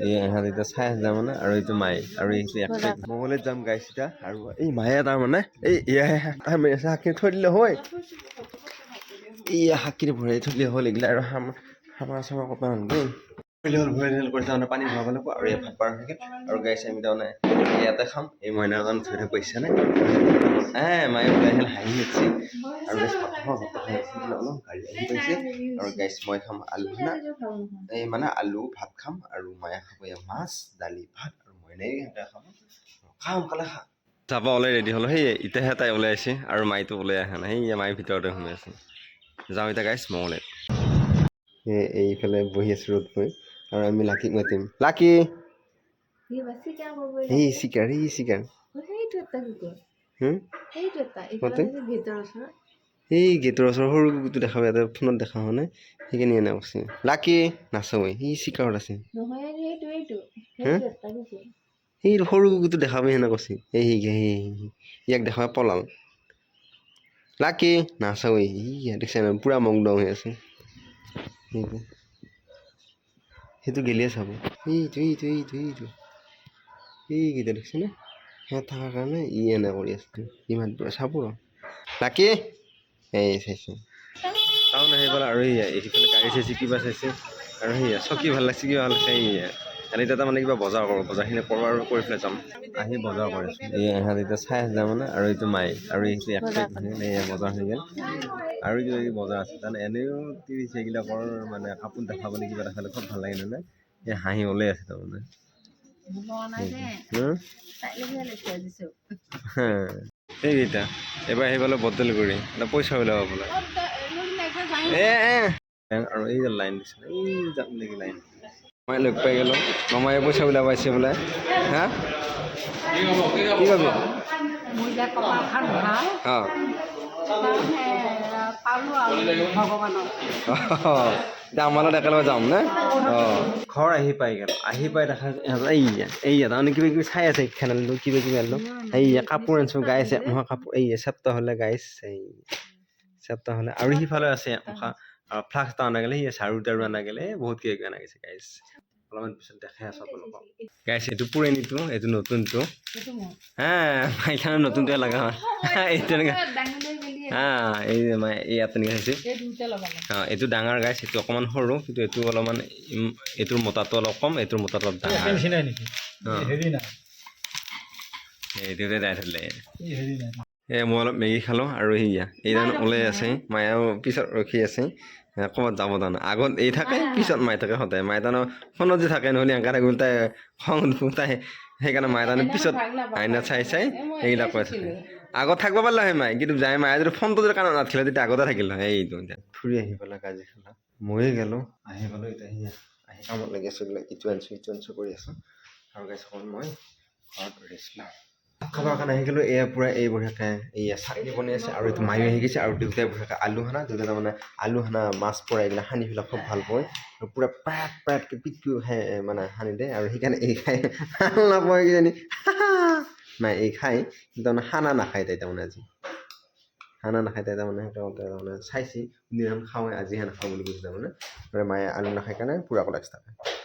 এই এহাত এতিয়া চাই আছে মানে আৰু এইটো মায়ে আৰু এইটো একটা মঙলে যাম গাইছ এতিয়া আৰু এই মায়ে তাৰ মানে এই শাকখিনি থৈ দিলে হয় এই শাকখিনি ভৰাই থৈ দিলে হ'ল এইগিলা আৰু সামৰা চামৰা কপা দেই ভৰাই কৰিছে মানে পানী ভৰাব লাগিব আৰু এই ভাত পাৰ হৈ গ'ল আৰু গাইছ আমি তাৰমানে ইয়াতে খাম এই মইনাৰ কাৰণে থৈ থৈ কৈছে নে মায়ে ওলাই আহিল হাঁহি উঠিছে আৰু গাইছ অলপ গাড়ী আহি পাইছে আৰু গাইছ মই খাম আলু ভানা এই মানে আলু ভাত খাম আৰু মায়ে খাব মাছ দালি ভাত আৰু মইনাই খাব খাম কালে খা যাব ওলাই ৰেডি হ'ল সেই এতিয়াহে তাই ওলাই আছে আৰু মাইটো ওলাই আহা নাই সেই মায়ে ভিতৰতে সোমাই আছে যাওঁ এতিয়া গাইছ মঙলে এইফালে বহি আছো ৰ'দ পৰি আৰু আমি লাকিক মাতিম লাকি এই চিকাৰ এই গেটৰ ওচৰৰ সৰু কুকুৰটো দেখা পাই ফোনত দেখা হোৱা নাই সেইখিনি এনে কৈছে লাকি নাচাবই সি চিকাৰত আছে সেই সৰু কুকুৰটো দেখা পাই সেনে কৈছে এই ইয়াক দেখা পাই পলাল লাকি নাচাবই দেখিছে নহয় পুৰা মংদং হৈ আছে সেইটো গেলিয়ে চাব এইটো এইকেইটা দেখিছেনে সিহঁত থকাৰ কাৰণে ই এনে কৰি আছে ইমান চাব লাকি এই চাইছে চাওঁ নাহি পেলাই আৰু এইফালে গাড়ী চাইছে কিবা চাইছে আৰু সেয়া চকী ভাল লাগছে কিবা ভাল লাগছে এতিয়া তাৰমানে কিবা বজাৰ কৰোঁ বজাৰখিনি কৰোঁ আৰু কৰি পেলাই যাম আহি বজাৰ কৰিছোঁ এই এহাত এতিয়া চাই আছে মানে আৰু এইটো মায়ে আৰু এইটো বজাৰ হৈ গ'ল আৰু কিবা কিবি বজাৰ আছে তাৰমানে এনেও ত্ৰিছ এইবিলাকৰ মানে কাপোৰ দেখাবলৈ কিবা দেখালে খুব ভাল লাগে নহয় এই হাঁহি ওলাই আছে তাৰমানে সেইকেইটা এবাৰ আহি পালে বদলগুৰি এটা পইচা ওলাব বোলে আৰু এই যে লাইন দিছে এই যাম নেকি লাইন মই লগ পাই গ'লো মামায়ে পইচা ওলাব পাইছে বোলে হা কি কবি অঁ এতিয়া আমাৰ লগত একেলগে যাম নে অঁ ঘৰ আহি পাই গ'ল আহি পাই দেখা এইয়া তাৰমানে কিবা কিবি চাই আছে খেলালো কিবা কিবি আনিলো এইয়া কাপোৰ আনিছোঁ গাইছে মই কাপোৰ এই চেপ্তা হ'লে গাইছ এই চেপ্তা হ'লে আৰু সিফালে আছে ফ্লাক্স এটা অনা গ'লে সি ঝাৰু তাৰু অনা গ'লে বহুত কিবা কিবি অনা গৈছে গাইছ অলপমান পিছত দেখাই আছোঁ আপোনালোকক গাইছ এইটো পুৰণিটো এইটো নতুনটো হা মাইখানে নতুনটোৱে লগা হয় এইটো এনেকৈ এই ইয়াত তেনেকৈ হৈছে এইটো ডাঙৰ গাইছ এইটো অকণমান সৰু কিন্তু এইটো অলপমান এইটোৰ মোটাটো অলপ কম এইটোৰ মোটাটো অলপ ডাঙৰ এইটোতে দাই থ'লে মই অলপ মেগী খালোঁ আৰু সেয়া এইজন ওলাই আছে মায়েও পিছত ৰখি আছে ক'ৰবাত যাব জানো আগত এই থাকে পিছত মায়ে থাকে সদায় মায়ে তাৰমানে ফোনত যে থাকে নহ'লে এনেকৈ থাকিলে তাই খং তাই সেইকাৰণে মায়ে তাৰমানে পিছত আইনাত চাই সেইবিলাক কৈ থাকে আগত থাকিব পাৰিলে হয় মায়ে কিন্তু যাই মায়ে যদি ফোনটো যদি কাণত নাথাকিলে তেতিয়া আগতে থাকিল হয় এইটো এতিয়া ফুৰি আহি পেলাই কাজি খালা ময়ে গ'লোঁ আহি পালোঁ এতিয়া সেয়া আহি কামত লাগি আছোঁ এইবিলাক ইটো আনিছোঁ কৰি আছোঁ আৰু গাইছ মই ঘৰত ৰেষ্ট লওঁ খাবৰ কাৰণে আহি গ'লোঁ এয়া পূৰা এই বঢ়িয়াকৈ এয়া চাটনি বনাই আছে আৰু এইটো মায়ো আহি গৈছে আৰু দেউতাই বঢ়িয়াকৈ আলু সানা আলু সানা মাছ পৰা এইবিলাক সানি পেলাই খুব ভাল পায় আৰু পূৰা প্ৰায়কৈ পিটটো মানে সানি দিয়ে আৰু সেইকাৰণে এই খাই ভাল নাপায় কিজানি নাই এই খাই কিন্তু তাৰমানে খানা নাখায় তাই তাৰমানে আজি খানা নাখায় তাই তাৰমানে তাৰমানে চাইছে কোনদিনাখন খাওঁ আজিহে নাখাওঁ বুলি কৈছে তাৰমানে মায়ে আলু নাখায় কাৰণে পূৰা অকল এক্সট্ৰা